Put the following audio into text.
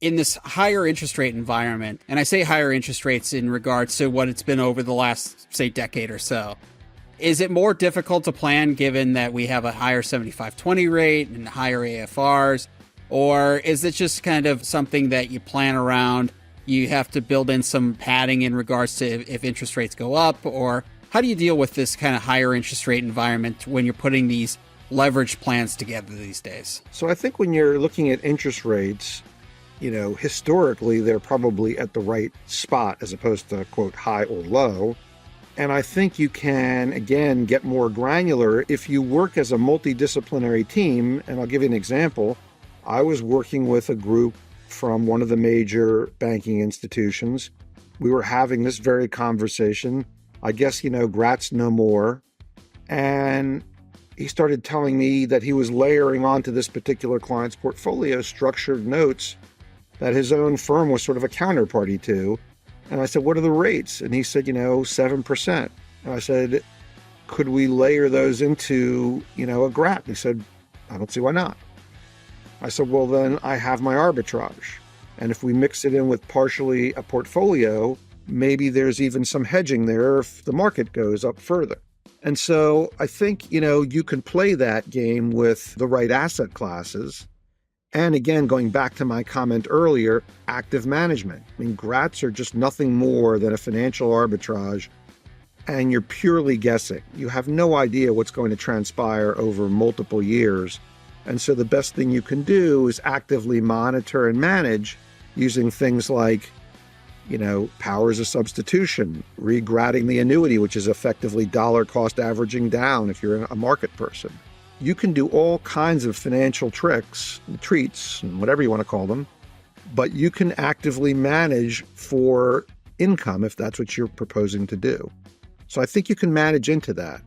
in this higher interest rate environment, and I say higher interest rates in regards to what it's been over the last, say, decade or so, is it more difficult to plan given that we have a higher 75/20 rate and higher AFRs? Or is it just kind of something that you plan around? You have to build in some padding in regards to if interest rates go up? Or how do you deal with this kind of higher interest rate environment when you're putting these leverage plans together these days? So I think when you're looking at interest rates, historically, they're probably at the right spot as opposed to, quote, high or low. And I think you can, again, get more granular if you work as a multidisciplinary team. And I'll give you an example. I was working with a group from one of the major banking institutions. We were having this very conversation. I guess, Gratz no more. And he started telling me that he was layering onto this particular client's portfolio structured notes that his own firm was sort of a counterparty to. And I said, what are the rates? And he said, 7%. And I said, could we layer those into, a GRAT? And he said, I don't see why not. I said, well, then I have my arbitrage. And if we mix it in with partially a portfolio, maybe there's even some hedging there if the market goes up further. And so I think, you can play that game with the right asset classes. And again, going back to my comment earlier, active management. I mean, GRATs are just nothing more than a financial arbitrage, and you're purely guessing. You have no idea what's going to transpire over multiple years. And so the best thing you can do is actively monitor and manage using things like, powers of substitution, regratting the annuity, which is effectively dollar cost averaging down if you're a market person. You can do all kinds of financial tricks, treats, and whatever you want to call them, but you can actively manage for income if that's what you're proposing to do. So I think you can manage into that.